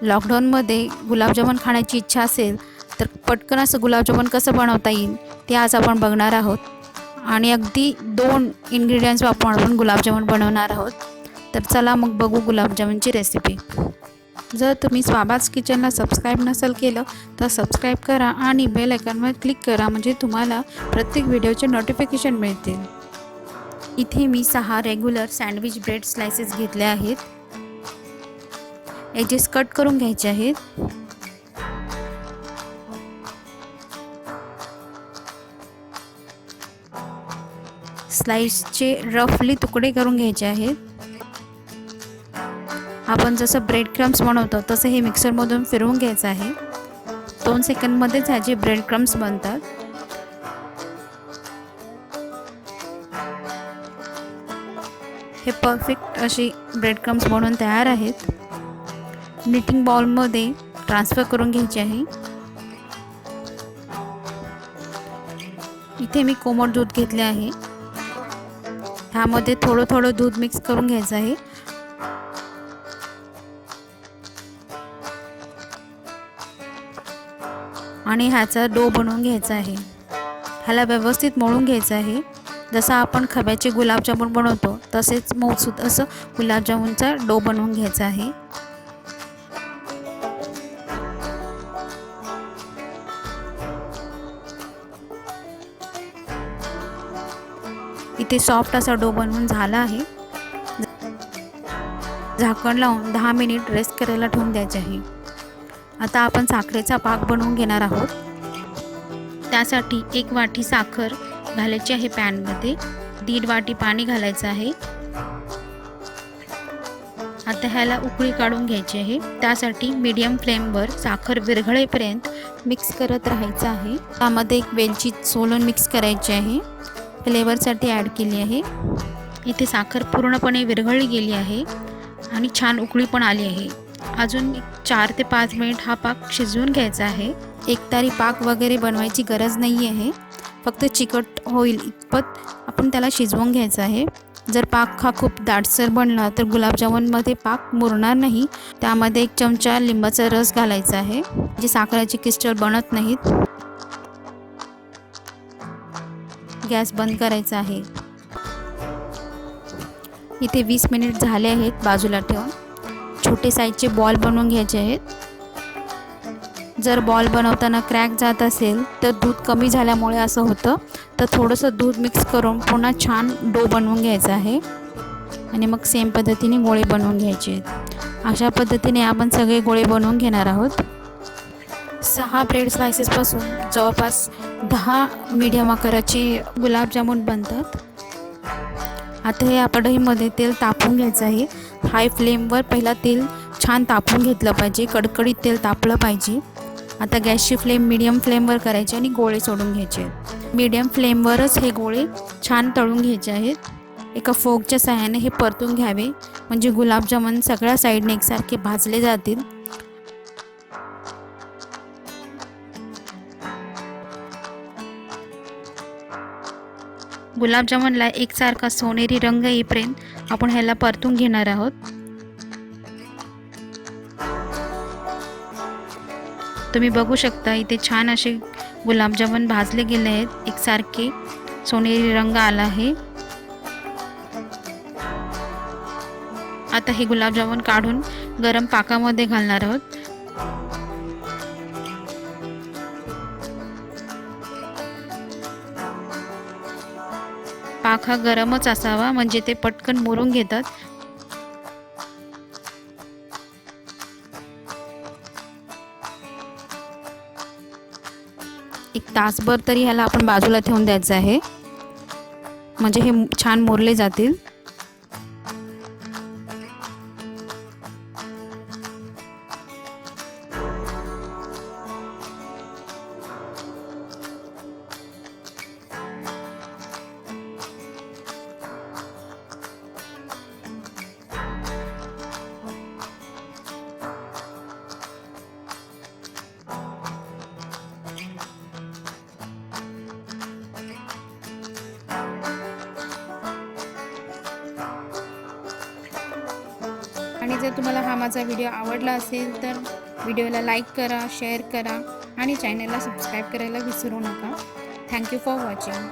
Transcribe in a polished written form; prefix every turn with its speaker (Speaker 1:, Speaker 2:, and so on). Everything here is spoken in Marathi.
Speaker 1: लॉकडाऊनमध्ये गुलाबजामुन खाण्याची इच्छा असेल तर पटकन असं गुलाबजामुन कसं बनवता येईल ते आज आपण बघणार आहोत. आणि अगदी 2 इन्ग्रेडियंट्स वापरून आपण गुलाबजामुन बनवणार आहोत. तर चला मग बघू गुलाबजामुनची रेसिपी. जर तुम्ही स्वाबास किचनला सबस्क्राईब नसेल केलं तर सबस्क्राईब करा आणि बेल आयकॉनवर क्लिक करा, म्हणजे तुम्हाला प्रत्येक व्हिडिओचे नोटिफिकेशन मिळतील. इथे मी 6 रेग्युलर सँडविच ब्रेड स्लाइसेस घेतले आहेत. एजेस कट करून घ्यायचे आहेत. स्लाइसचे रफली तुकडे करून घ्यायचे आहेत. आपण जसं ब्रेड क्रम्स बनवतो तसं हे मिक्सरमधून फिरवून घ्यायचं आहे. 2 सेकंदमध्येच ह्याचे ब्रेड क्रम्स बनतात. हे परफेक्ट असे ब्रेड क्रम्स बनवून तयार आहेत. निटिंग बाउलमध्ये ट्रान्सफर करून घ्यायचे आहे. इथे मी कोमट दूध घेतले आहे. ह्यामध्ये थोडं थोडं दूध मिक्स करून घ्यायचं आहे. आणि ह्याचा डो बनवून घ्यायचा आहे. ह्याला व्यवस्थित मळून घ्यायचं आहे. जसं आपण खव्याचे गुलाबजामुन बनवतो तसेच मऊसूत असं गुलाबजामुनचा डो बनवून घ्यायचा आहे. इथे सॉफ्ट असा डो बनवून झाला आहे. झाकण लावून 10 मिनिट रेस्ट करायला ठेवून द्यायचे आहे. आता आपण साखरेचा पाक बनवून घेणार आहोत. त्यासाठी 1 वाटी साखर घालायची आहे पॅनमध्ये. 1.5 वाटी पाणी घालायचं आहे. आता ह्याला उकळी काढून घ्यायची आहे. त्यासाठी मीडियम फ्लेमवर साखर विरघळेपर्यंत मिक्स करत राहायचं आहे. त्यामध्ये 1 वेलची सोलून मिक्स करायची आहे. फ्लेवरसाठी ॲड केली आहे. इथे साखर पूर्णपणे विरघळली गेली आहे आणि छान उकळी पण आली आहे. अजून 4 ते 5 मिनिट हा पाक शिजवून घ्यायचा आहे. एकतारी पाक वगैरे बनवायची गरज नाही आहे. फक्त चिकट होईल इतपत आपण त्याला शिजवून घ्यायचं आहे. जर पाक हा खूप दाटसर बनला तर गुलाबजामुनमध्ये पाक मुरणार नाही. त्यामध्ये 1 चमचा लिंबाचा रस घालायचा आहे, जे साखरेचे क्रिस्टल बनत नाहीत. गॅस बंद करायचा आहे. इथे 20 मिनिट झाले आहेत बाजूला ठेवून. छोटे साईजचे बॉल बनवून घ्यायचे आहेत. जर बॉल बनवताना क्रॅक जात असेल तर दूध कमी झाल्यामुळे असं होतं, तर थोडंसं दूध मिक्स करून पुन्हा छान डो बनवून घ्यायचा आहे आणि मग सेम पद्धतीने गोळे बनवून घ्यायचे आहेत. अशा पद्धतीने आपण सगळे गोळे बनवून घेणार आहोत. 6 ब्रेड स्लाइसेसपासून जवळपास 10 मीडियम आकाराचे गुलाबजामुन बनतात. आता हे कढईमध्ये तेल तापवून घ्यायचं आहे. हाय फ्लेमवर पहिला तेल छान तापवून घेतलं पाहिजे. कडकडीत तेल तापलं पाहिजे. आता गॅसची फ्लेम मीडियम फ्लेमवर करायची आणि गोळे सोडून घ्यायचे. मीडियम फ्लेमवरच हे गोळे छान तळून घ्यायचे आहेत. एका फोकच्या सहाय्याने हे परतून घ्यावे, म्हणजे गुलाबजामुन सगळ्या साईडने एकसारखे भाजले जातील. गुलाबजामुनला एकसारखा सोनेरी रंग येईपर्यंत आपण ह्याला परतून घेणार आहोत. तुम्ही बघू शकता इथे छान असे गुलाबजामुन भाजले गेले आहेत. एकसारखे सोनेरी रंग आला आहे. आता हे गुलाबजामुन काढून गरम पाकामध्ये घालणार आहोत. पाक हा गरमच असावा, म्हणजे ते पटकन मुरून घेतात. एक तासभर तरी ह्याला आपण बाजूला ठेवून द्यायचं आहे, म्हणजे हे छान मुरले जातील. आणि जर तुम्हाला हा माझा व्हिडिओ आवडला असेल तर व्हिडिओला लाईक करा, शेअर करा आणि चॅनलला सबस्क्राईब करायला विसरू नका. Thank you for watching.